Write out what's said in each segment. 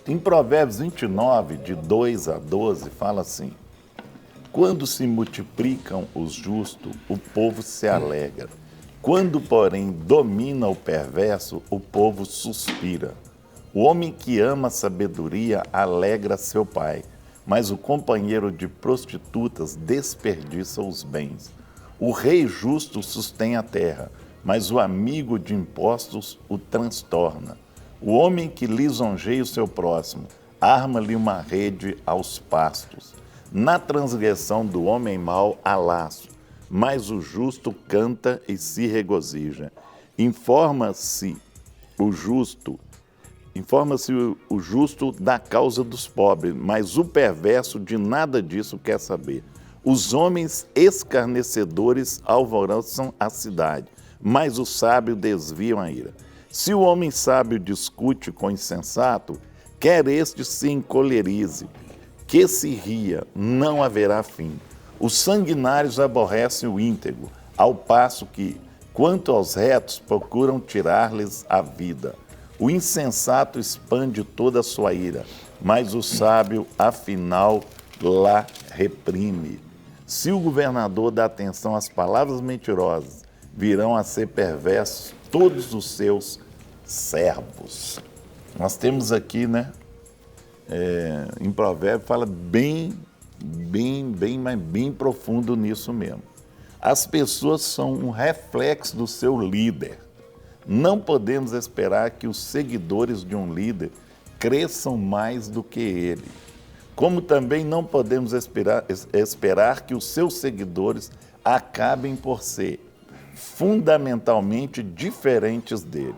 Em Provérbios 29, de 2 a 12, fala assim: quando se multiplicam os justos, o povo se alegra. Quando, porém, domina o perverso, o povo suspira. O homem que ama a sabedoria alegra seu pai, mas o companheiro de prostitutas desperdiça os bens. O rei justo sustém a terra, mas o amigo de impostos o transtorna. O homem que lisonjeia o seu próximo, arma-lhe uma rede aos pastos. Na transgressão do homem mau há laço, mas o justo canta e se regozija. Informa-se o justo da causa dos pobres, mas o perverso de nada disso quer saber. Os homens escarnecedores alvoroçam a cidade, mas os sábios desviam a ira. Se o homem sábio discute com o insensato, quer este se encolerize, que se ria, não haverá fim. Os sanguinários aborrecem o íntegro, ao passo que, quanto aos retos, procuram tirar-lhes a vida. O insensato expande toda a sua ira, mas o sábio, afinal, lá reprime. Se o governador dá atenção às palavras mentirosas, virão a ser perversos todos os seus servos. Nós temos aqui, né, em Provérbios, fala bem profundo nisso mesmo. As pessoas são um reflexo do seu líder. Não podemos esperar que os seguidores de um líder cresçam mais do que ele. Como também não podemos esperar que os seus seguidores acabem por ser fundamentalmente diferentes dele.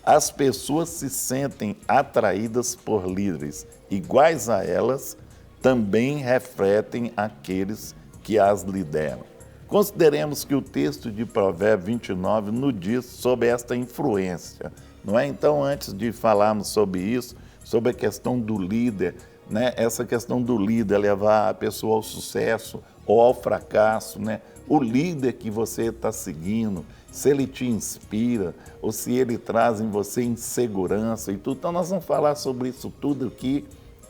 As pessoas se sentem atraídas por líderes iguais a elas, também refletem aqueles que as lideram. Consideremos que o texto de Provérbios 29 nos diz sobre esta influência, não é? Então, antes de falarmos sobre isso, sobre a questão do líder, né? Essa questão do líder levar a pessoa ao sucesso ou ao fracasso, né? O líder que você está seguindo, se ele te inspira ou se ele traz em você insegurança e tudo. Então, nós vamos falar sobre isso tudo aqui,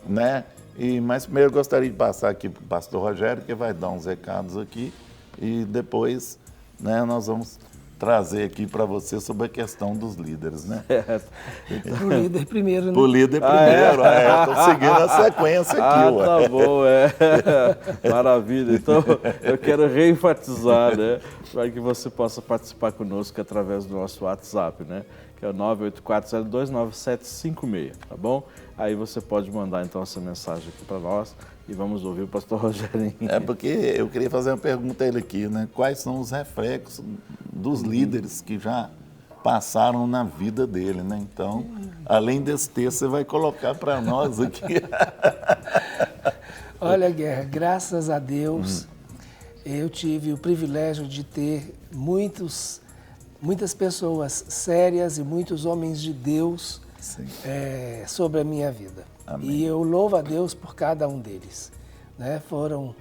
né? Mas primeiro eu gostaria de passar aqui para o pastor Rogério, que vai dar uns recados aqui, e depois, né, nós vamos trazer aqui para você sobre a questão dos líderes, né? O líder primeiro, né? O líder primeiro, estou seguindo a sequência aqui. Tá bom, maravilha. Então, eu quero reenfatizar, né, para que você possa participar conosco através do nosso WhatsApp, né? Que é o 984029756, tá bom? Aí você pode mandar, então, essa mensagem aqui para nós e vamos ouvir o pastor Rogério. Porque eu queria fazer uma pergunta a ele aqui, né? Quais são os reflexos dos líderes que já passaram na vida dele, né? Então, além desse texto, você vai colocar para nós aqui. Olha, Guerra, graças a Deus, eu tive o privilégio de ter muitas pessoas sérias e muitos homens de Deus sobre a minha vida. Amém. E eu louvo a Deus por cada um deles, né? Foram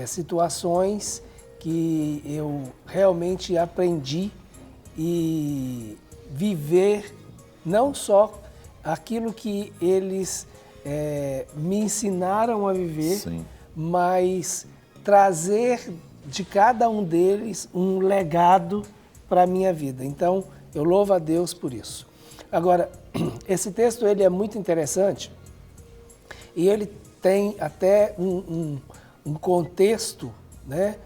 situações que eu realmente aprendi e viver não só aquilo que eles me ensinaram a viver, Sim. mas trazer de cada um deles um legado para a minha vida. Então, eu louvo a Deus por isso. Agora, esse texto ele é muito interessante e ele tem até um contexto, né,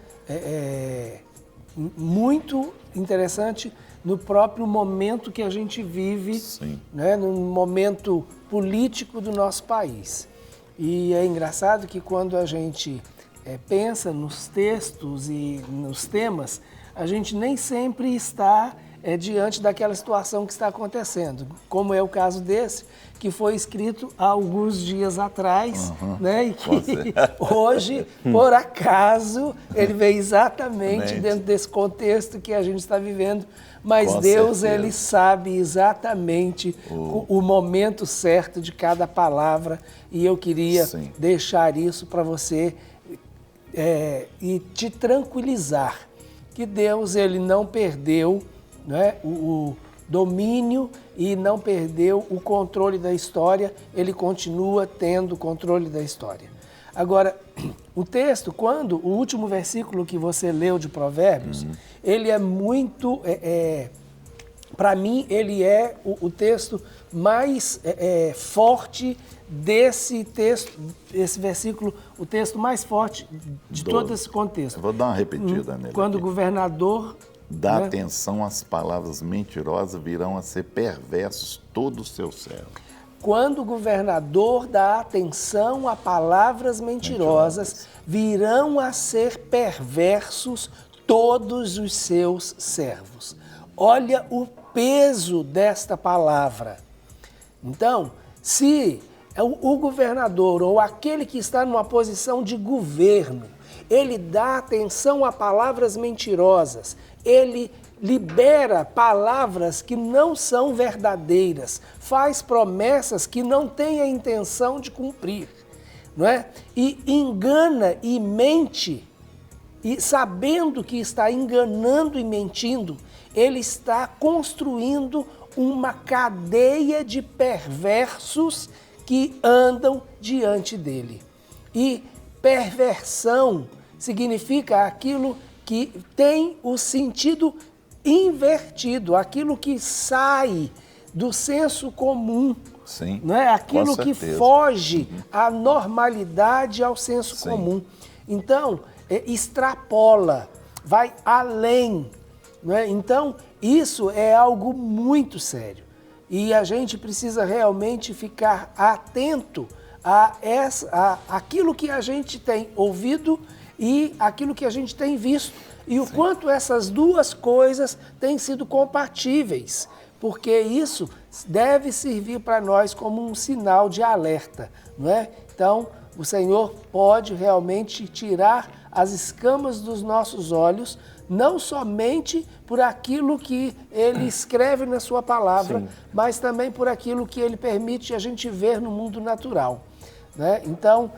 muito interessante no próprio momento que a gente vive, né, no momento político do nosso país. E é engraçado que quando a gente pensa nos textos e nos temas, a gente nem sempre está diante daquela situação que está acontecendo, como é o caso desse, que foi escrito há alguns dias atrás, né? E que hoje, por acaso, ele veio exatamente dentro desse contexto que a gente está vivendo, mas Deus, ele sabe exatamente o momento certo de cada palavra, e eu queria deixar isso para você e te tranquilizar, que Deus, ele não perdeu, né, o domínio e não perdeu o controle da história, ele continua tendo o controle da história. Agora, o texto, o último versículo que você leu de Provérbios, ele é muito, para mim, ele é o texto mais forte desse texto, esse versículo, o texto mais forte de todo esse contexto. Eu vou dar uma repetida nele. Quando aqui. o governador... Dá atenção às palavras mentirosas, virão a ser perversos todos os seus servos. Quando o governador dá atenção a palavras mentirosas, virão a ser perversos todos os seus servos. Olha o peso desta palavra. Então, se o governador ou aquele que está numa posição de governo, ele dá atenção a palavras mentirosas, ele libera palavras que não são verdadeiras, faz promessas que não tem a intenção de cumprir, não é? E engana e mente, e sabendo que está enganando e mentindo, ele está construindo uma cadeia de perversos que andam diante dele. E perversão significa aquilo que tem o sentido invertido, aquilo que sai do senso comum. Sim, não é? Aquilo que foge à normalidade, ao senso Sim. comum. Então, extrapola, vai além. Não é? Então, isso é algo muito sério. E a gente precisa realmente ficar atento aquilo que a gente tem ouvido e aquilo que a gente tem visto. E o quanto essas duas coisas têm sido compatíveis, porque isso deve servir para nós como um sinal de alerta, não é? Então, o Senhor pode realmente tirar as escamas dos nossos olhos, não somente por aquilo que Ele escreve na sua palavra, Sim. mas também por aquilo que Ele permite a gente ver no mundo natural, né? Então,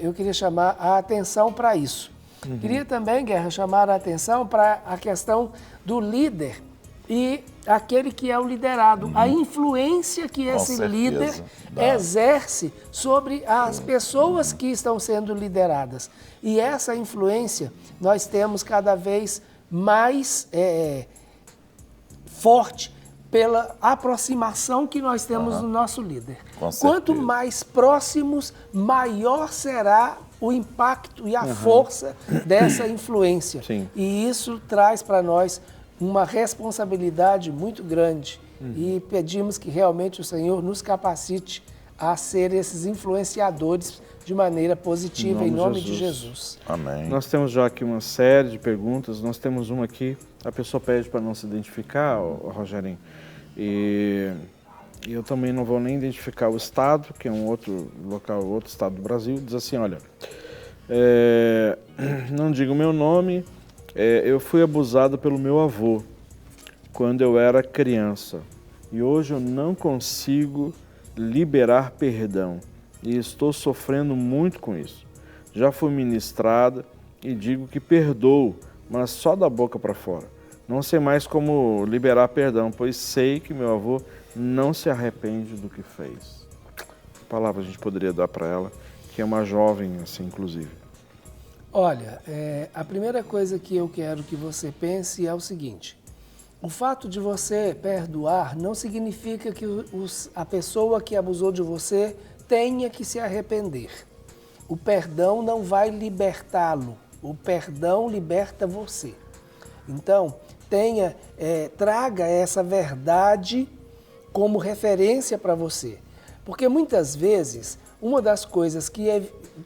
eu queria chamar a atenção para isso. Queria também, Guerra, chamar a atenção para a questão do líder e aquele que é o liderado, a influência que esse líder exerce sobre as pessoas que estão sendo lideradas. E essa influência nós temos cada vez mais forte pela aproximação que nós temos do nosso líder. Quanto mais próximos, maior será o impacto e a força dessa influência. Sim. E isso traz para nós uma responsabilidade muito grande. E pedimos que realmente o Senhor nos capacite a ser esses influenciadores de maneira positiva, em nome de Jesus. Amém. Nós temos já aqui uma série de perguntas, nós temos uma aqui, a pessoa pede para não se identificar, Rogerinho, e eu também não vou nem identificar o estado, que é um outro local, outro estado do Brasil, diz assim, olha, não digo o meu nome, eu fui abusado pelo meu avô quando eu era criança e hoje eu não consigo liberar perdão e estou sofrendo muito com isso. Já fui ministrada e digo que perdoo, mas só da boca para fora. Não sei mais como liberar perdão, pois sei que meu avô não se arrepende do que fez. Que palavra a gente poderia dar para ela, que é uma jovem, assim, inclusive? Olha, a primeira coisa que eu quero que você pense é o seguinte: o fato de você perdoar não significa que a pessoa que abusou de você tenha que se arrepender. O perdão não vai libertá-lo, o perdão liberta você. Então, traga essa verdade como referência para você. Porque muitas vezes, uma das coisas que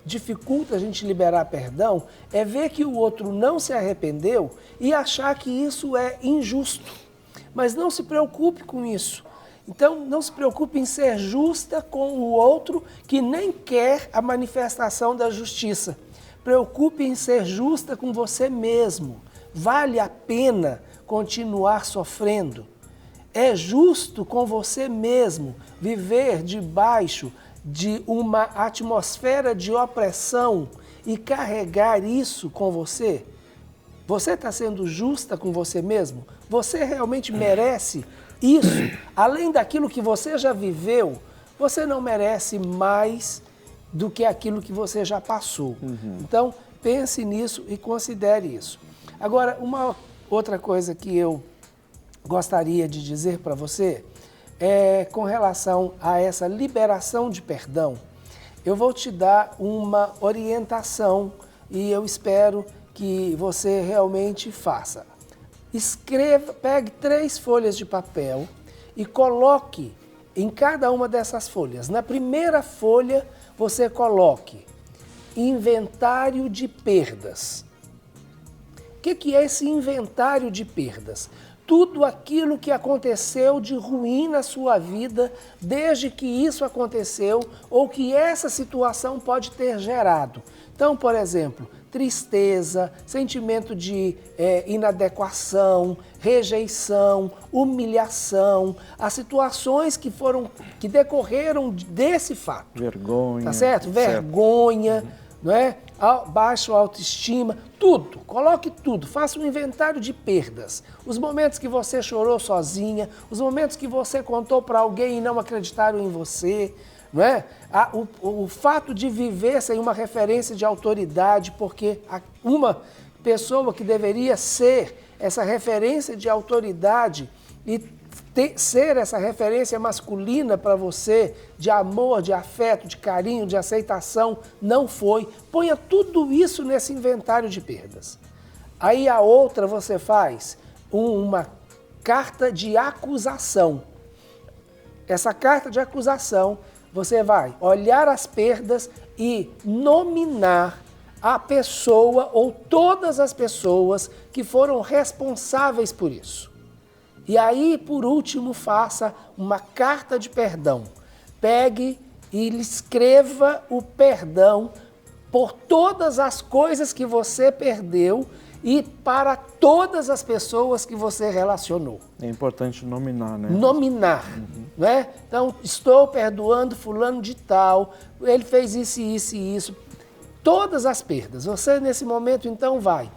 dificulta a gente liberar perdão é ver que o outro não se arrependeu e achar que isso é injusto. Mas não se preocupe com isso. Então, não se preocupe em ser justa com o outro que nem quer a manifestação da justiça. Preocupe em ser justa com você mesmo. Vale a pena continuar sofrendo? É justo com você mesmo viver debaixo de uma atmosfera de opressão e carregar isso com você? Você está sendo justa com você mesmo? Você realmente merece isso, além daquilo que você já viveu, você não merece mais do que aquilo que você já passou. Então, pense nisso e considere isso. Agora, uma outra coisa que eu gostaria de dizer para você é com relação a essa liberação de perdão. Eu vou te dar uma orientação e eu espero que você realmente faça. Pegue 3 folhas de papel e coloque em cada uma dessas folhas. Na primeira folha, você coloque inventário de perdas. O que é esse inventário de perdas? Tudo aquilo que aconteceu de ruim na sua vida desde que isso aconteceu ou que essa situação pode ter gerado. Então, por exemplo, tristeza, sentimento de inadequação, rejeição, humilhação, as situações que decorreram desse fato. Vergonha. Tá certo? Vergonha, não é? Baixa autoestima, tudo. Coloque tudo. Faça um inventário de perdas. Os momentos que você chorou sozinha, os momentos que você contou para alguém e não acreditaram em você, não é? O fato de viver sem uma referência de autoridade, porque uma pessoa que deveria ser essa referência de autoridade e ser essa referência masculina para você, de amor, de afeto, de carinho, de aceitação, não foi. Ponha tudo isso nesse inventário de perdas. Aí a outra você faz uma carta de acusação. Essa carta de acusação, você vai olhar as perdas e nominar a pessoa ou todas as pessoas que foram responsáveis por isso. E aí, por último, faça uma carta de perdão. Pegue e escreva o perdão por todas as coisas que você perdeu e para todas as pessoas que você relacionou. É importante nominar, né? Nominar, né? Então, estou perdoando fulano de tal, ele fez isso, isso e isso. Todas as perdas. Você, nesse momento, então, vai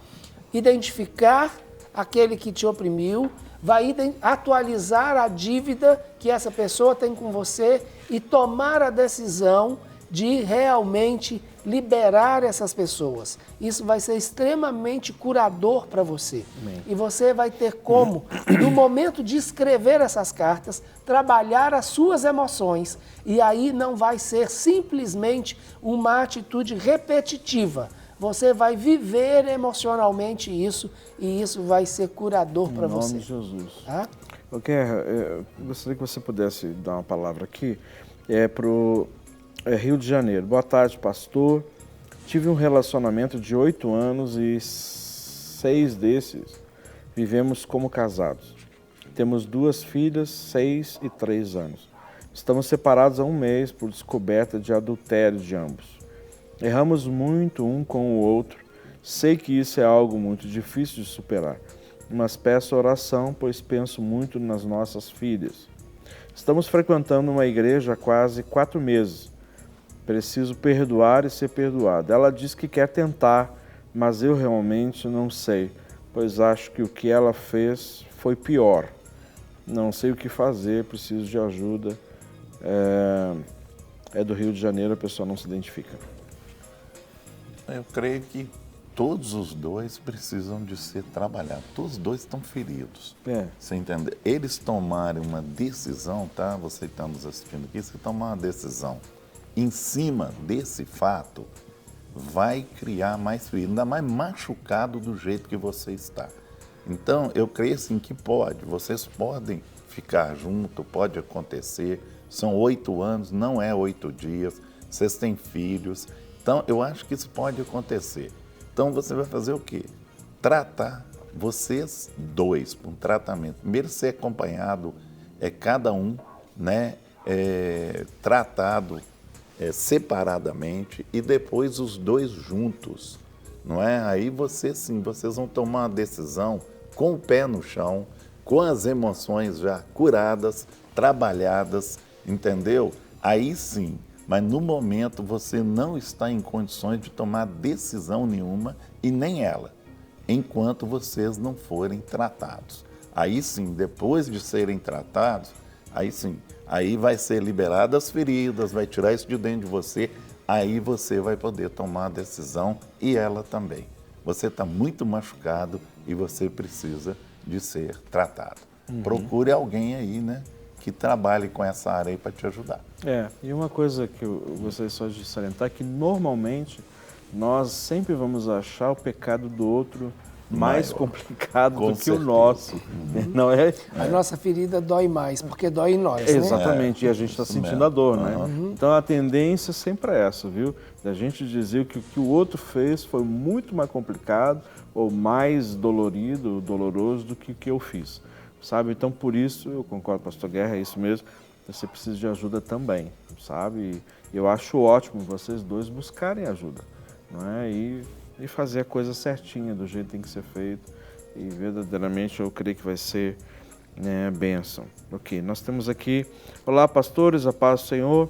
identificar aquele que te oprimiu, vai atualizar a dívida que essa pessoa tem com você e tomar a decisão de realmente liberar essas pessoas. Isso vai ser extremamente curador para você. Amém. E você vai ter como, no momento de escrever essas cartas, trabalhar as suas emoções. E aí não vai ser simplesmente uma atitude repetitiva. Você vai viver emocionalmente isso e isso vai ser curador para você. Em nome de Jesus. Tá? Eu gostaria que você pudesse dar uma palavra aqui para o Rio de Janeiro. Boa tarde, pastor. Tive um relacionamento de 8 anos e 6 desses vivemos como casados. Temos 2 filhas, 6 e 3 anos. Estamos separados há 1 mês por descoberta de adultério de ambos. Erramos muito um com o outro. Sei que isso é algo muito difícil de superar, mas peço oração, pois penso muito nas nossas filhas. Estamos frequentando uma igreja há quase 4 meses. Preciso perdoar e ser perdoado. Ela diz que quer tentar, mas eu realmente não sei, pois acho que o que ela fez foi pior. Não sei o que fazer, preciso de ajuda. É do Rio de Janeiro, a pessoa não se identifica. Eu creio que todos os dois precisam de ser trabalhados. Todos os dois estão feridos. Você entende? Eles tomarem uma decisão, tá? Você está nos assistindo aqui, você tomar uma decisão em cima desse fato, vai criar mais ferido, ainda mais machucado do jeito que você está. Então, eu creio assim que vocês podem ficar juntos, pode acontecer. São 8 anos, não é 8 dias, vocês têm filhos. Então, eu acho que isso pode acontecer. Então, você vai fazer o quê? Tratar vocês dois, um tratamento. Primeiro, ser acompanhado, cada um, né, tratado separadamente e depois os dois juntos, não é? Aí vocês vão tomar uma decisão com o pé no chão, com as emoções já curadas, trabalhadas, entendeu? Aí sim. Mas no momento você não está em condições de tomar decisão nenhuma e nem ela, enquanto vocês não forem tratados. Aí sim, depois de serem tratados, aí sim, aí vai ser liberadas as feridas, vai tirar isso de dentro de você, aí você vai poder tomar a decisão e ela também. Você está muito machucado e você precisa de ser tratado. Procure alguém aí, né, que trabalhe com essa área aí para te ajudar. E uma coisa que eu gostaria só de salientar é que normalmente nós sempre vamos achar o pecado do outro mais Maior. complicado Com do que o certeza. nosso. Não é? A nossa ferida dói mais, porque dói em nós, né? Exatamente, e a gente está isso sentindo mesmo. a dor, né? Então a tendência sempre é essa, viu? Da gente dizer que o que o outro fez foi muito mais complicado ou mais dolorido, doloroso do que o que eu fiz, sabe? Então por isso, eu concordo com o pastor Guerra, é isso mesmo, você precisa de ajuda também, sabe? E eu acho ótimo vocês dois buscarem ajuda, não é? E fazer a coisa certinha, do jeito que tem que ser feito. E verdadeiramente eu creio que vai ser bênção. Ok, nós temos aqui, olá pastores, a paz do Senhor.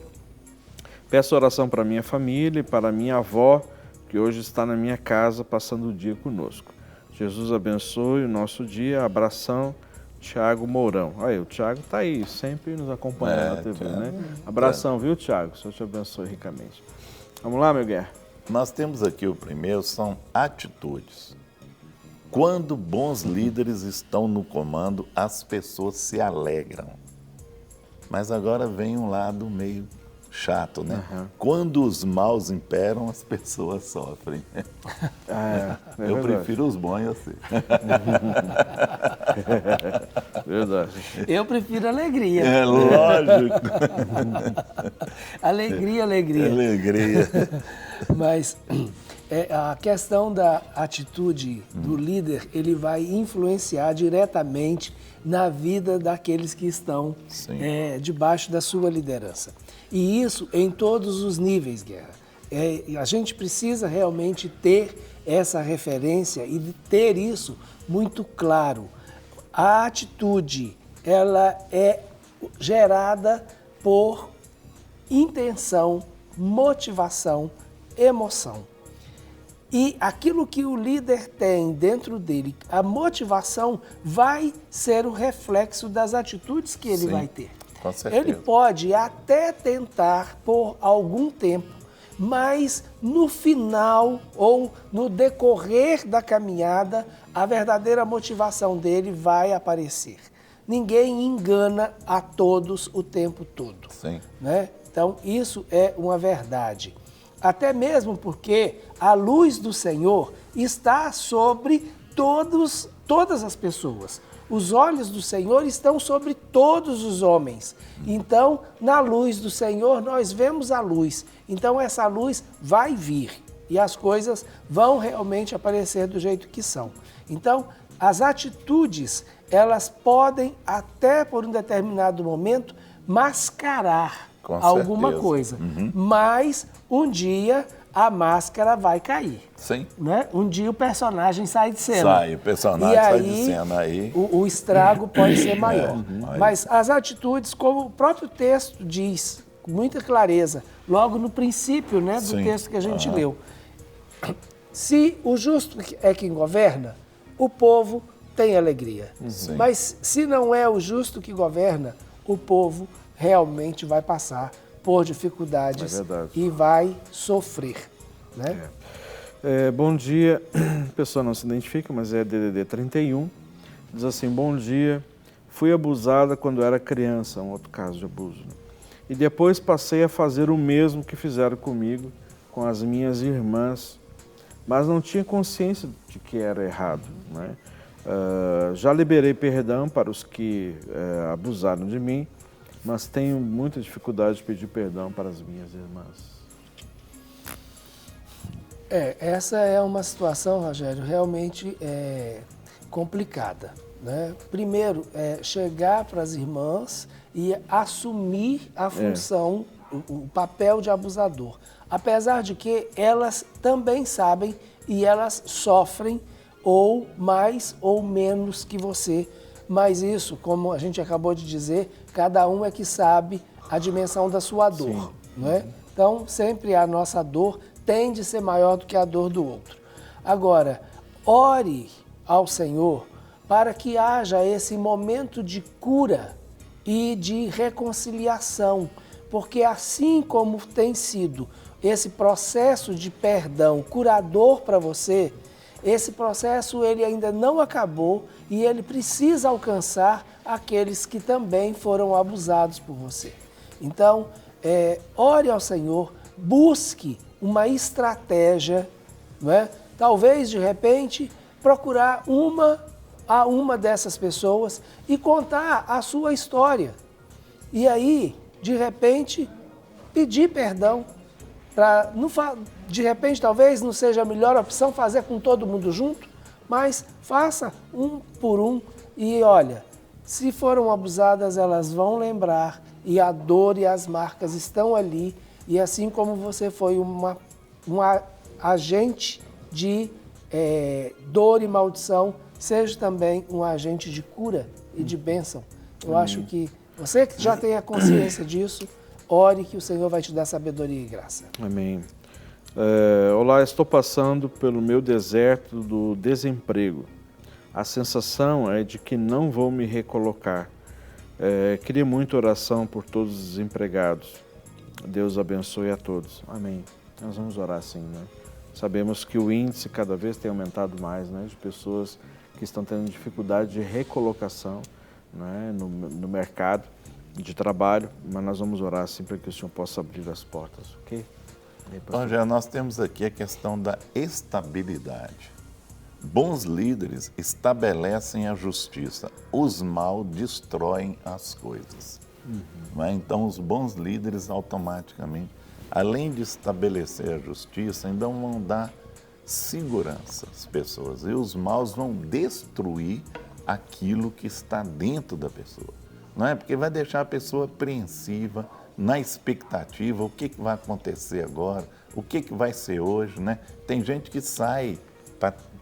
Peço oração para minha família e para minha avó, que hoje está na minha casa passando o dia conosco. Jesus abençoe o nosso dia. Abração, Tiago Mourão. Aí, o Tiago está aí, sempre nos acompanhando na TV, Thiago. né? Abração, viu, Tiago? O Senhor te abençoe ricamente. Vamos lá, meu Guerra? Nós temos aqui o primeiro, são atitudes. Quando bons líderes estão no comando, as pessoas se alegram. Mas agora vem um lado meio chato, né? Quando os maus imperam, as pessoas sofrem. Eu prefiro os bons assim. Verdade. Eu prefiro alegria. É lógico. Alegria. Alegria. Mas a questão da atitude do líder, ele vai influenciar diretamente na vida daqueles que estão debaixo da sua liderança. E isso em todos os níveis, Guerra. A gente precisa realmente ter essa referência e ter isso muito claro. A atitude, ela é gerada por intenção, motivação, emoção. E aquilo que o líder tem dentro dele, a motivação, vai ser o reflexo das atitudes que ele vai ter. Com certeza. Ele pode até tentar por algum tempo, mas no final ou no decorrer da caminhada, a verdadeira motivação dele vai aparecer. Ninguém engana a todos o tempo todo. Sim. Né? Então, isso é uma verdade. Até mesmo porque a luz do Senhor está sobre todas as pessoas. Os olhos do Senhor estão sobre todos os homens. Então, na luz do Senhor, nós vemos a luz. Então, essa luz vai vir e as coisas vão realmente aparecer do jeito que são. Então, as atitudes, elas podem, até por um determinado momento, mascarar alguma coisa. Mas um dia a máscara vai cair. Sim. Né? Um dia o personagem sai de cena. O personagem sai de cena aí. O estrago pode ser maior. Mas as atitudes, como o próprio texto diz, com muita clareza, logo no princípio, né, do texto que a gente leu. Se o justo é quem governa, o povo tem alegria. Mas se não é o justo que governa, o povo realmente vai passar por dificuldades e vai sofrer. Né? Bom dia, a pessoa não se identifica, mas é DDD 31, diz assim, bom dia, fui abusada quando era criança, um outro caso de abuso, né? E depois passei a fazer o mesmo que fizeram comigo, com as minhas irmãs, mas não tinha consciência de que era errado, né? Já liberei perdão para os que abusaram de mim, mas tenho muita dificuldade de pedir perdão para as minhas irmãs. Essa é uma situação, Rogério, realmente complicada. Né? Primeiro, chegar para as irmãs e assumir a função, o papel de abusador. Apesar de que elas também sabem e elas sofrem ou mais ou menos que você. Mas isso, como a gente acabou de dizer, cada um é que sabe a dimensão da sua dor. Não é? Então, sempre a nossa dor tende a ser maior do que a dor do outro. Agora, ore ao Senhor para que haja esse momento de cura e de reconciliação, porque assim como tem sido esse processo de perdão curador para você, esse processo ele ainda não acabou e ele precisa alcançar aqueles que também foram abusados por você. Então, ore ao Senhor, busque uma estratégia, não é? Talvez, de repente, procurar uma dessas pessoas e contar a sua história. E aí, de repente, pedir perdão. De repente, talvez não seja a melhor opção fazer com todo mundo junto, mas faça um por um e olha, se foram abusadas, elas vão lembrar e a dor e as marcas estão ali. E assim como você foi um agente de dor e maldição, seja também um agente de cura e de bênção. Eu acho que você que já tem a consciência disso, ore que o Senhor vai te dar sabedoria e graça. Amém. Olá, estou passando pelo meu deserto do desemprego. A sensação é de que não vou me recolocar. Queria muito oração por todos os desempregados. Deus abençoe a todos. Amém. Nós vamos orar assim, né? Sabemos que o índice cada vez tem aumentado mais, né, de pessoas que estão tendo dificuldade de recolocação, né, no mercado de trabalho, mas nós vamos orar assim para que o Senhor possa abrir as portas, ok? Angela, nós temos aqui a questão da estabilidade. Bons líderes estabelecem a justiça, os maus destroem as coisas. Então, os bons líderes automaticamente, além de estabelecer a justiça, ainda vão dar segurança às pessoas. E os maus vão destruir aquilo que está dentro da pessoa. Não é? Porque vai deixar a pessoa apreensiva, na expectativa, o que vai acontecer agora, o que vai ser hoje, né? Tem gente que sai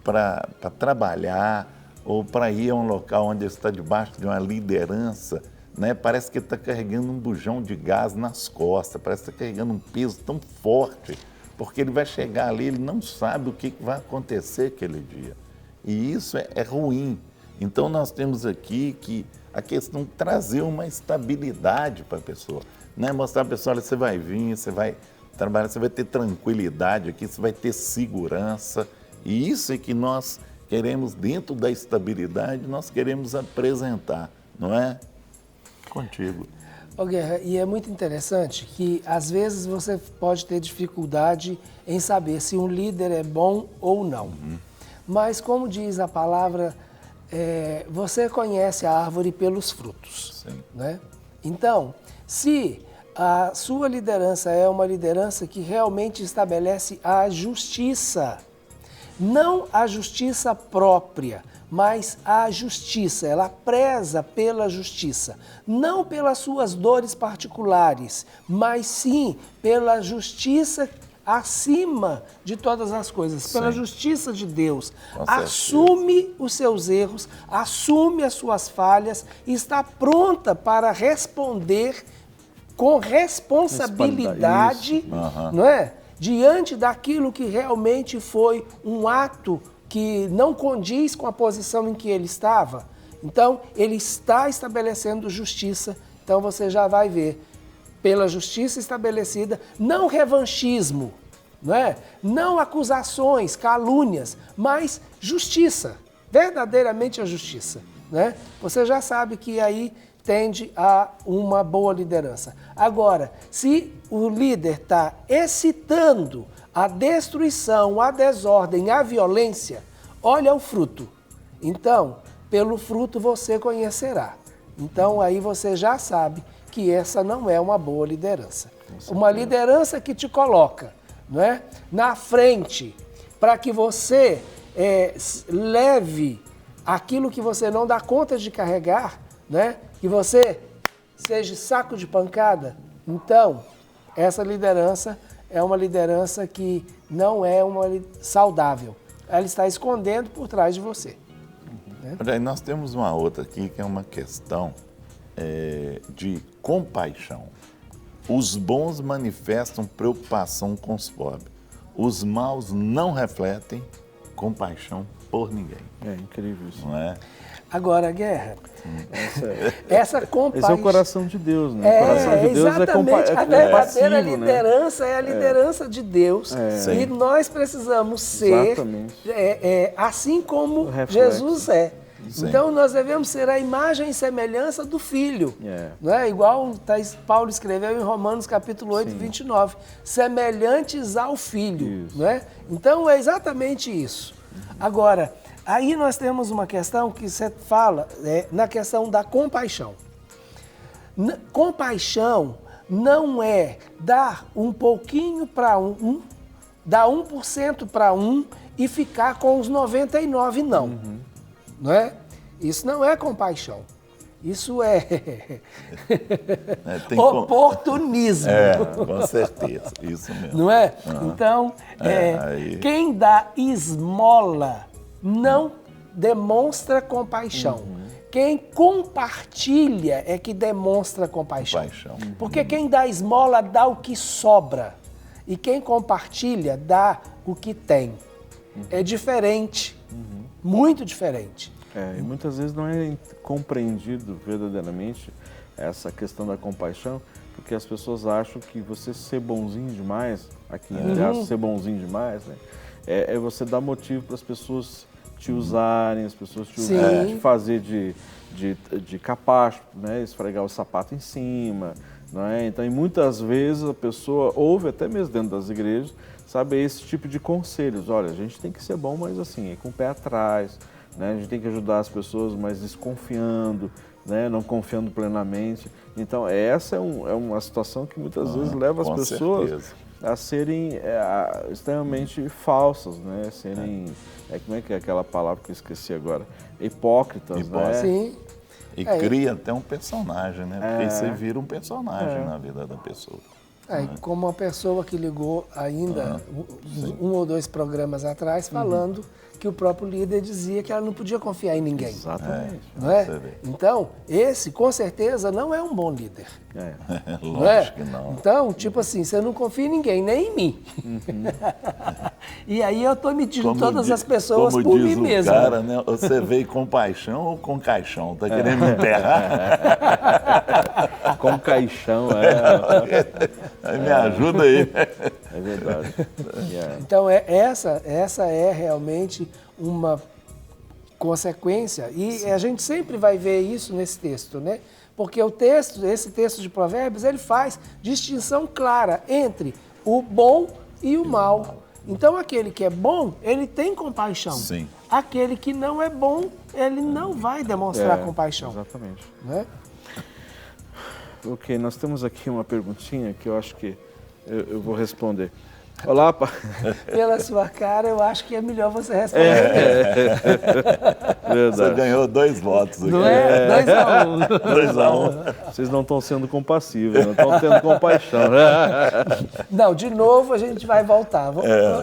para trabalhar ou para ir a um local onde está debaixo de uma liderança, né? Parece que está carregando um bujão de gás nas costas, parece que está carregando um peso tão forte, porque ele vai chegar ali, ele não sabe o que vai acontecer aquele dia. E isso é ruim. Então nós temos aqui que a questão de trazer uma estabilidade para a pessoa, né? Mostrar para a pessoa, olha, você vai vir, você vai trabalhar, você vai ter tranquilidade aqui, você vai ter segurança. E isso é que nós queremos, dentro da estabilidade, nós queremos apresentar, não é? Contigo. Ô Guerra, e é muito interessante que às vezes você pode ter dificuldade em saber se um líder é bom ou não. Mas como diz a palavra, você conhece a árvore pelos frutos. Sim. Né? Então, se a sua liderança é uma liderança que realmente estabelece a justiça, não a justiça própria, mas a justiça, ela preza pela justiça, não pelas suas dores particulares, mas sim pela justiça acima de todas as coisas, Sim. pela justiça de Deus. Com Assume os seus erros, assume as suas falhas e está pronta para responder com responsabilidade, não é? Diante daquilo que realmente foi um ato que não condiz com a posição em que ele estava. Então, ele está estabelecendo justiça. Então, você já vai ver, pela justiça estabelecida, não revanchismo, não é? Não acusações, calúnias, mas justiça, verdadeiramente a justiça, né? Você já sabe que aí tende a uma boa liderança. Agora, se o líder está excitando a destruição, a desordem, a violência, olha o fruto. Então, pelo fruto você conhecerá. Então, aí você já sabe que essa não é uma boa liderança. Uma liderança que te coloca, não é, na frente, para que você leve aquilo que você não dá conta de carregar, né? Que você seja saco de pancada. Então, essa liderança é uma liderança que não é uma saudável. Ela está escondendo por trás de você. Né? Olha aí, nós temos uma outra aqui que é uma questão de compaixão. Os bons manifestam preocupação com os pobres. Os maus não refletem compaixão por ninguém. É incrível isso. Não é? Agora, Guerra, essa compaixão... Esse é o coração de Deus, né? O coração de Deus exatamente. A verdadeira liderança, né? é a liderança de Deus. E nós precisamos ser assim como Jesus é. Sim. Então, nós devemos ser a imagem e semelhança do Filho. Não é? Igual Paulo escreveu em Romanos capítulo 8, 29. Semelhantes ao Filho. Não é? Então, é exatamente isso. Agora, aí nós temos uma questão que você fala, na questão da compaixão. Compaixão não é dar um pouquinho para dar 1% para um e ficar com os 99, não. Não é? Isso não é compaixão. Isso é oportunismo. Com certeza, isso mesmo. Não é? Então, quem dá esmola não demonstra compaixão. Quem compartilha é que demonstra compaixão. Porque quem dá esmola dá o que sobra. E quem compartilha dá o que tem. É diferente. Muito diferente. E muitas vezes não é compreendido verdadeiramente essa questão da compaixão, porque as pessoas acham que você ser bonzinho demais, aqui entre aspas, ser bonzinho demais, né, é você dar motivo para as pessoas te usarem, as pessoas te fazer de capacho, né, esfregar o sapato em cima. Não é? Então, e muitas vezes a pessoa ouve, até mesmo dentro das igrejas, sabe, esse tipo de conselhos. Olha, a gente tem que ser bom, mas assim, com o pé atrás, né? A gente tem que ajudar as pessoas, mas desconfiando, né? Não confiando plenamente. Então, essa é uma situação que muitas vezes leva as pessoas a serem extremamente falsas, né? Serem, como é que é aquela palavra que eu esqueci agora? Hipócritas, né? Sim. E cria até um personagem, né? Porque aí você vira um personagem na vida da pessoa. Como uma pessoa que ligou ainda um ou dois programas atrás falando que o próprio líder dizia que ela não podia confiar em ninguém. Exatamente. Não é? Então, esse com certeza não é um bom líder. Lógico que não. Então, tipo assim, você não confia em ninguém, nem em mim. E aí eu estou medindo todas as pessoas por mim mesmo. Cara, né? Você veio com paixão ou com caixão? Tá querendo me enterrar? Com caixão, Me ajuda aí. É verdade. Então, essa é realmente uma consequência. E a gente sempre vai ver isso nesse texto, né? Porque esse texto de Provérbios, ele faz distinção clara entre o bom e o mal. Então, aquele que é bom, ele tem compaixão. Sim. Aquele que não é bom, ele não vai demonstrar compaixão. Exatamente. Né? Ok, nós temos aqui uma perguntinha que eu acho que eu vou responder. Olá, Pela sua cara, eu acho que é melhor você responder. Verdade. Você ganhou 2 votos aqui. Não é? 2-1. Vocês não estão sendo compassivos, não estão tendo compaixão. Não, de novo a gente vai voltar.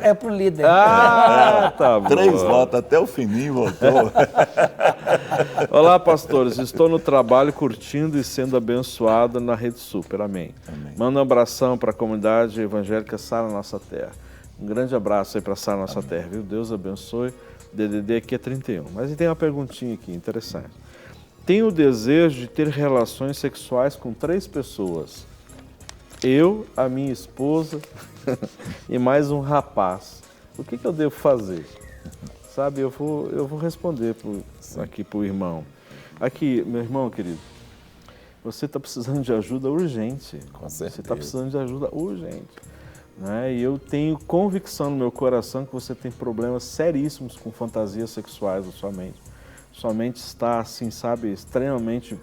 É pro líder. Tá bom. 3 votos, até o fininho voltou. Olá, pastores. Estou no trabalho curtindo e sendo abençoado na Rede Super. Amém. Manda um abração para a comunidade evangélica Sara Nossa Terra. Um grande abraço aí para Sara Nossa Terra, viu? Deus abençoe. DDD aqui é 31. Mas tem uma perguntinha aqui, interessante. Tenho o desejo de ter relações sexuais com 3 pessoas. Eu, a minha esposa e mais um rapaz. O que eu devo fazer? Sabe, eu vou responder aqui para o irmão. Aqui, meu irmão querido, você está precisando de ajuda urgente. Com certeza. Você está precisando de ajuda urgente. Né? E eu tenho convicção no meu coração que você tem problemas seríssimos com fantasias sexuais na sua mente. Sua mente está, assim, sabe, extremamente,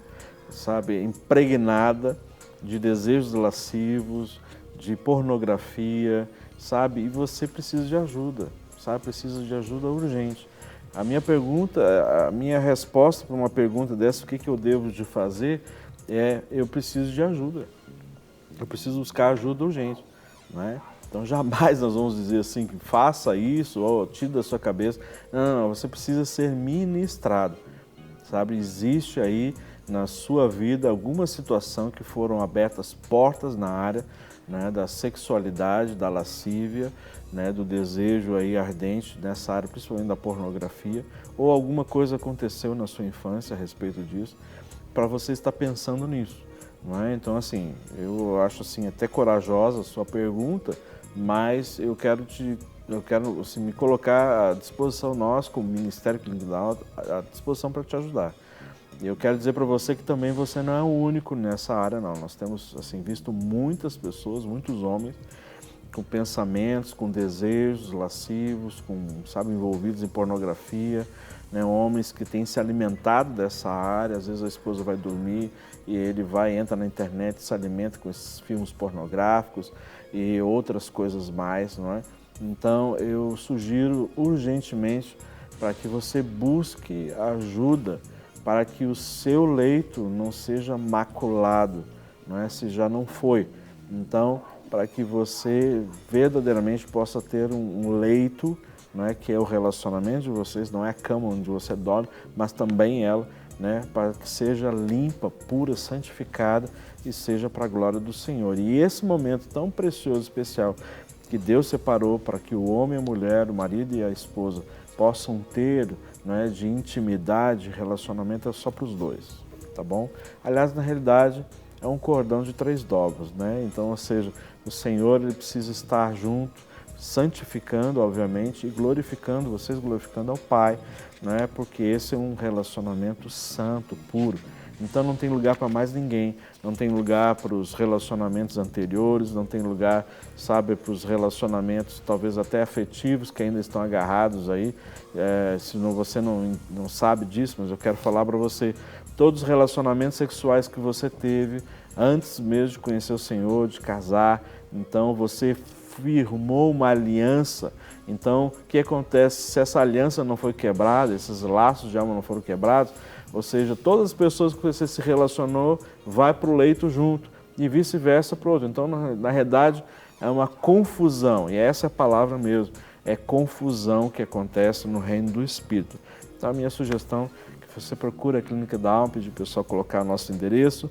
sabe, impregnada de desejos lascivos, de pornografia, sabe? E você precisa de ajuda, sabe? Precisa de ajuda urgente. A minha resposta para uma pergunta dessa, o que eu devo de fazer, eu preciso de ajuda. Eu preciso buscar ajuda urgente. Né? Então jamais nós vamos dizer assim que faça isso ou tire da sua cabeça. Não, você precisa ser ministrado, sabe? Existe aí na sua vida alguma situação que foram abertas portas na área né, da sexualidade, da lascívia, né, do desejo aí ardente nessa área, principalmente da pornografia, ou alguma coisa aconteceu na sua infância a respeito disso, para você estar pensando nisso. Não é? Então, assim, eu acho assim, até corajosa a sua pergunta, mas eu quero assim, me colocar à disposição, nós, como Ministério Clínico da Alta, à disposição para te ajudar. E eu quero dizer para você que também você não é o único nessa área, não. Nós temos assim, visto muitas pessoas, muitos homens, com pensamentos, com desejos lascivos, sabe, envolvidos em pornografia, né? Homens que têm se alimentado dessa área. Às vezes a esposa vai dormir e ele entra na internet e se alimenta com esses filmes pornográficos e outras coisas mais, não é? Então eu sugiro urgentemente para que você busque ajuda para que o seu leito não seja maculado, não é? Se já não foi. Então, para que você verdadeiramente possa ter um leito, não é? Que é o relacionamento de vocês, não é a cama onde você dorme, mas também ela, né? Para que seja limpa, pura, santificada e seja para a glória do Senhor. E esse momento tão precioso, especial, que Deus separou para que o homem e a mulher, o marido e a esposa, possam ter, né, de intimidade, relacionamento, é só para os dois, tá bom? Aliás, na realidade, é um cordão de 3 dobras, né? Então, ou seja, o Senhor ele precisa estar junto, santificando, obviamente, e glorificando, vocês glorificando ao Pai, né? Porque esse é um relacionamento santo, puro. Então não tem lugar para mais ninguém, não tem lugar para os relacionamentos anteriores, não tem lugar, sabe, para os relacionamentos talvez até afetivos que ainda estão agarrados aí. Se você não sabe disso, mas eu quero falar para você, todos os relacionamentos sexuais que você teve antes mesmo de conhecer o Senhor, de casar, então você firmou uma aliança. Então, o que acontece se essa aliança não foi quebrada, esses laços de alma não foram quebrados? Ou seja, todas as pessoas que você se relacionou vai para o leito junto e vice-versa para o outro. Então, na realidade, é uma confusão, e essa é a palavra mesmo, é confusão que acontece no reino do Espírito. Então, a minha sugestão é que você procure a Clínica da Alma, pedir para o pessoal colocar nosso endereço,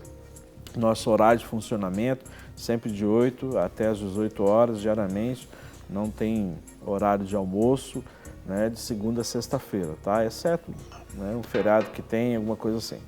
nosso horário de funcionamento, sempre de 8 até as 18 horas, diariamente, não tem horário de almoço, né, de segunda a sexta-feira, tá? Exceto, né, um feriado que tem, alguma coisa assim.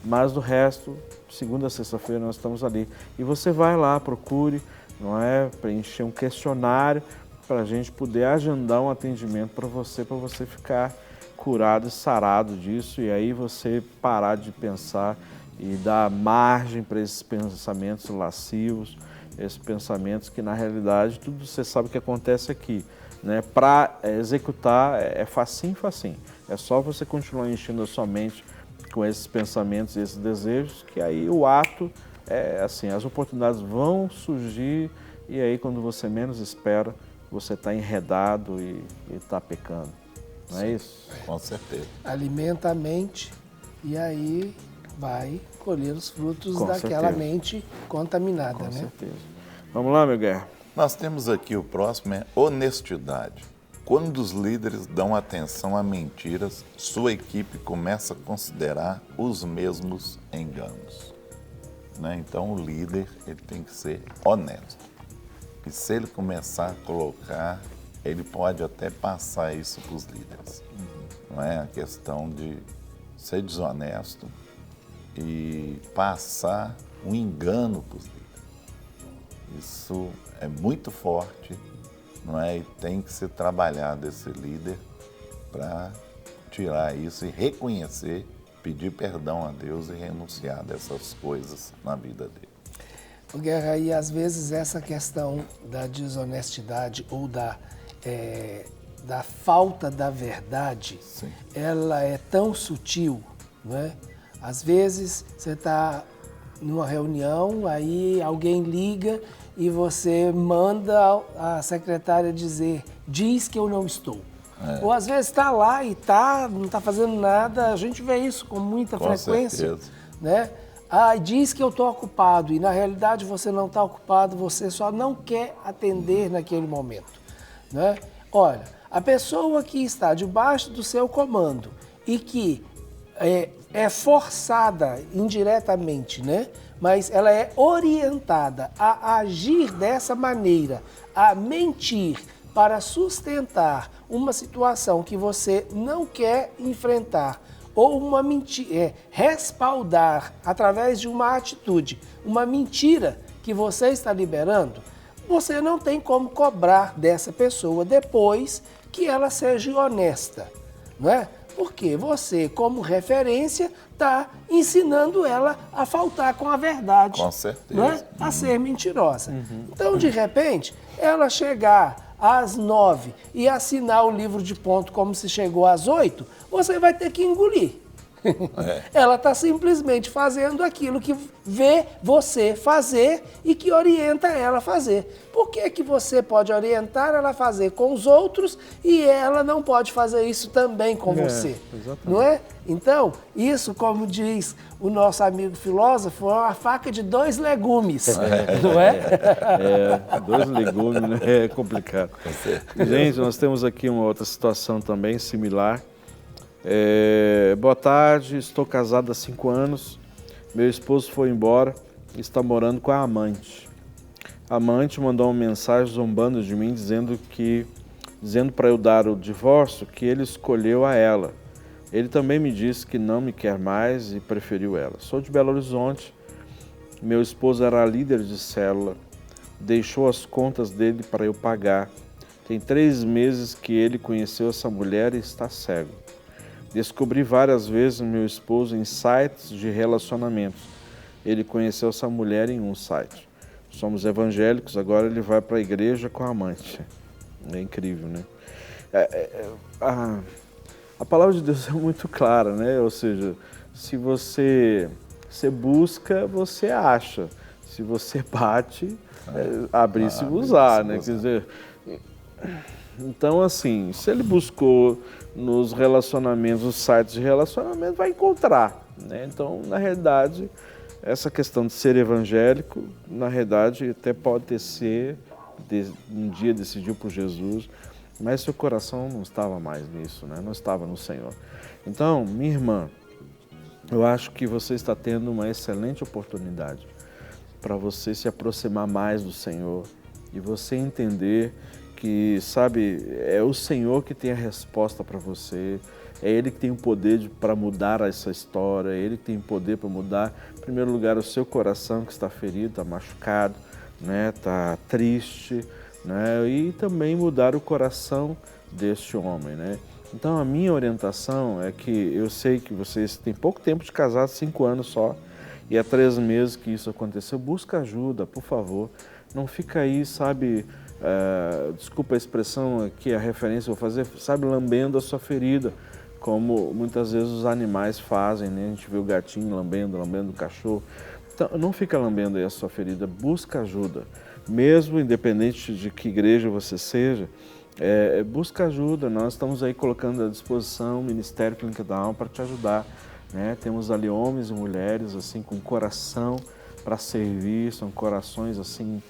Mas do resto, segunda a sexta-feira nós estamos ali. E você vai lá, procure, não é, preencher um questionário para a gente poder agendar um atendimento para você ficar curado e sarado disso, e aí você parar de pensar e dar margem para esses pensamentos lascivos, esses pensamentos que na realidade tudo você sabe o que acontece aqui. Né? Para executar é facinho. É só você continuar enchendo a sua mente com esses pensamentos e esses desejos, que aí o ato, assim, as oportunidades vão surgir e aí quando você menos espera, você está enredado e está pecando. Não é isso? Com certeza. Alimenta a mente e aí vai colher os frutos Com daquela certeza. mente contaminada, Com né? certeza. Vamos lá, meu Guerra. Nós temos aqui o próximo, é honestidade. Quando os líderes dão atenção a mentiras, sua equipe começa a considerar os mesmos enganos. Né? Então, o líder ele tem que ser honesto. E se ele começar a colocar, ele pode até passar isso para os líderes. Não é a questão de ser desonesto e passar um engano para os líderes. Isso é muito forte, não é? E tem que ser trabalhado esse líder para tirar isso e reconhecer, pedir perdão a Deus e renunciar dessas coisas na vida dele. Guerra, e às vezes essa questão da desonestidade ou da falta da verdade, Sim. ela é tão sutil, não é? Às vezes você está numa reunião, aí alguém liga e você manda a secretária diz que eu não estou. Ou às vezes está lá e não está fazendo nada, a gente vê isso com muita frequência. Certeza. Né? Diz que eu estou ocupado e na realidade você não está ocupado, você só não quer atender naquele momento. Né? Olha, a pessoa que está debaixo do seu comando e que é forçada indiretamente, né, mas ela é orientada a agir dessa maneira, a mentir para sustentar uma situação que você não quer enfrentar, ou uma mentira, respaldar através de uma atitude, uma mentira que você está liberando, você não tem como cobrar dessa pessoa depois que ela seja honesta, não é? Porque você, como referência, está ensinando ela a faltar com a verdade. Com certeza. Não é? A ser mentirosa. Então, de repente, ela chegar às 9 e assinar o livro de ponto como se chegou às 8, você vai ter que engolir. Ela está simplesmente fazendo aquilo que vê você fazer e que orienta ela a fazer. Por que que você pode orientar ela a fazer com os outros e ela não pode fazer isso também com você? Exatamente. Não é? Então, isso, como diz o nosso amigo filósofo, é uma faca de 2 legumes, não é? 2 legumes, né? É complicado. Gente, nós temos aqui uma outra situação também similar. Boa tarde, estou casado há 5 anos, meu esposo foi embora e está morando com a amante. A amante mandou uma mensagem zombando de mim, dizendo para eu dar o divórcio, que ele escolheu a ela. Ele também me disse que não me quer mais e preferiu ela. Sou de Belo Horizonte, meu esposo era líder de célula, deixou as contas dele para eu pagar. Tem 3 meses que ele conheceu essa mulher e está cego. Descobri várias vezes meu esposo em sites de relacionamentos. Ele conheceu essa mulher em um site. Somos evangélicos, agora ele vai para a igreja com a amante. É incrível, né? A palavra de Deus é muito clara, né? Ou seja, se você busca, você acha. Se você bate, abrir-se-vos-á, né? Quer dizer, então assim, se ele buscou nos relacionamentos, os sites de relacionamento, vai encontrar, né? Então, na realidade, essa questão de ser evangélico, na realidade, até pode ser, um dia decidiu por Jesus, mas seu coração não estava mais nisso, né? Não estava no Senhor. Então, minha irmã, eu acho que você está tendo uma excelente oportunidade para você se aproximar mais do Senhor e você entender que, sabe, é o Senhor que tem a resposta para você, é Ele que tem o poder para mudar essa história, é Ele que tem o poder para mudar, em primeiro lugar, o seu coração que está ferido, está machucado, né, está triste, né, e também mudar o coração deste homem, né. Então, a minha orientação é que eu sei que vocês têm pouco tempo de casado, 5 anos só, e há 3 meses que isso aconteceu, busca ajuda, por favor, não fica aí, sabe, desculpa a expressão aqui, a referência eu vou fazer, sabe, lambendo a sua ferida, como muitas vezes os animais fazem, né? A gente vê o gatinho lambendo o cachorro. Então, não fica lambendo aí a sua ferida, busca ajuda. Mesmo independente de que igreja você seja, busca ajuda. Nós estamos aí colocando à disposição o Ministério Clínica da Alma para te ajudar, né? Temos ali homens e mulheres assim com coração para servir, são corações assim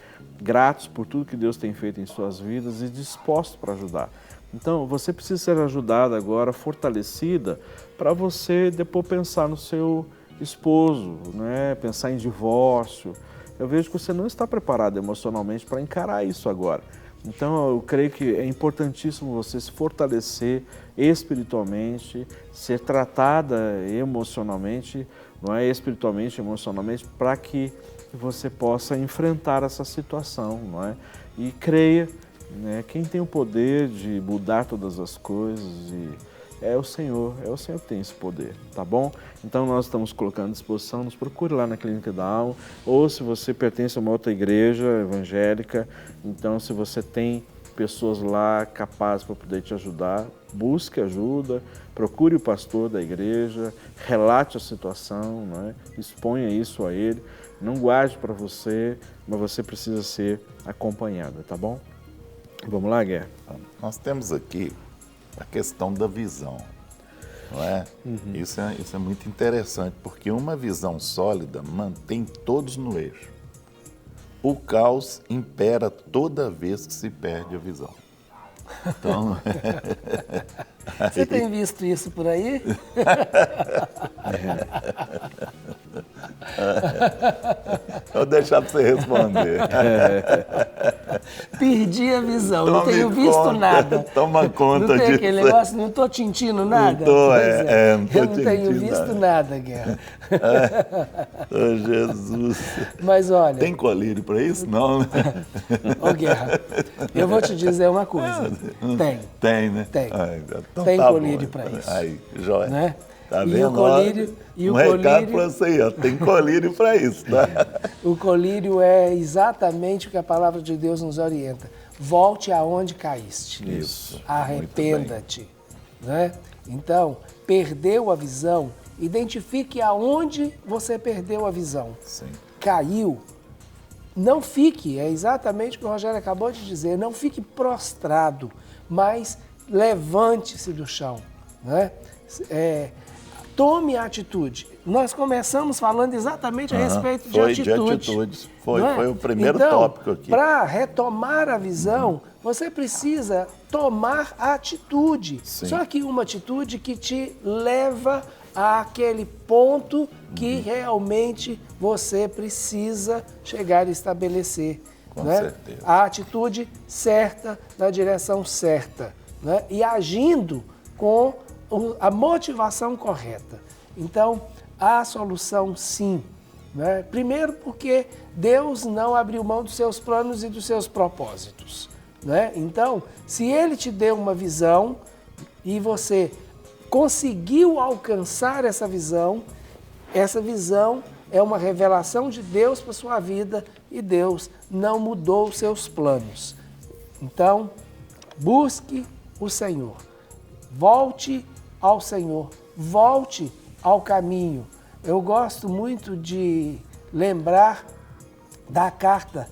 gratos por tudo que Deus tem feito em suas vidas e dispostos para ajudar. Então, você precisa ser ajudada agora, fortalecida, para você depois pensar no seu esposo, né? Pensar em divórcio. Eu vejo que você não está preparado emocionalmente para encarar isso agora. Então, eu creio que é importantíssimo você se fortalecer espiritualmente, ser tratada emocionalmente, não é espiritualmente, emocionalmente, para que você possa enfrentar essa situação, não é? E creia, né? Quem tem o poder de mudar todas as coisas é o Senhor que tem esse poder, tá bom? Então nós estamos colocando à disposição, nos procure lá na Clínica da Alma, ou se você pertence a uma outra igreja evangélica, então se você tem pessoas lá capazes para poder te ajudar, busque ajuda, procure o pastor da igreja, relate a situação, não é? Exponha isso a ele, não guarde para você, mas você precisa ser acompanhada, tá bom? Vamos lá, Guerra? Nós temos aqui a questão da visão, não é? Isso é muito interessante, porque uma visão sólida mantém todos no eixo. O caos impera toda vez que se perde a visão. Então, você tem visto isso por aí? Vou deixar para você responder. Perdi a visão, não tenho visto nada. Toma conta disso. Não tem aquele negócio, não estou tintindo nada? Não tô eu não tenho visto nada, Guerra. Oh, Jesus. Mas olha... Tem colírio para isso? Não, né? Ô, Guerra, eu vou te dizer uma coisa. Tem. Tem, né? Tem. Então tem tá colírio bom. para isso. Aí, joia. Né? Tá e vendo? O colírio, e o recado para você aí, ó. Tem colírio para isso, tá? O colírio é exatamente o que a palavra de Deus nos orienta. Volte aonde caíste. Isso. Arrependa-te. Né? Então, perdeu a visão, identifique aonde você perdeu a visão. Sim. Caiu. Não fique, é exatamente o que o Rogério acabou de dizer, não fique prostrado, mas levante-se do chão. Né? Tome a atitude. Nós começamos falando exatamente a respeito de atitudes. Foi o primeiro tópico aqui. Para retomar a visão, você precisa tomar a atitude. Sim. Só que uma atitude que te leva àquele ponto que realmente você precisa chegar a estabelecer. Com né? certeza. A atitude certa, na direção certa. Né? E agindo com a motivação correta. Então, há solução sim. Né? Primeiro porque Deus não abriu mão dos seus planos e dos seus propósitos. Né? Então, se Ele te deu uma visão e você conseguiu alcançar essa visão é uma revelação de Deus para a sua vida e Deus não mudou os seus planos. Então, busque o Senhor. Volte ao Senhor, volte ao caminho. Eu gosto muito de lembrar da carta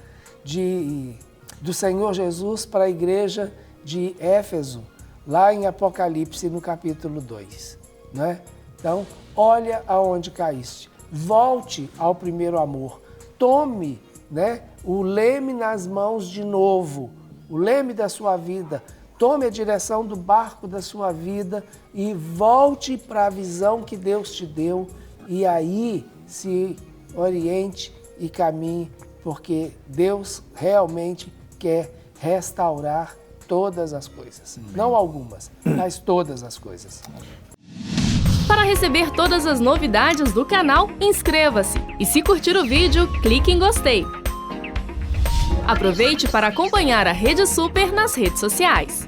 do Senhor Jesus para a igreja de Éfeso, lá em Apocalipse, no capítulo 2. Né? Então, olha aonde caíste, volte ao primeiro amor, tome, né, o leme nas mãos de novo, o leme da sua vida. Tome a direção do barco da sua vida e volte para a visão que Deus te deu e aí se oriente e caminhe, porque Deus realmente quer restaurar todas as coisas. Não algumas, mas todas as coisas. Para receber todas as novidades do canal, inscreva-se e se curtir o vídeo, clique em gostei. Aproveite para acompanhar a Rede Super nas redes sociais.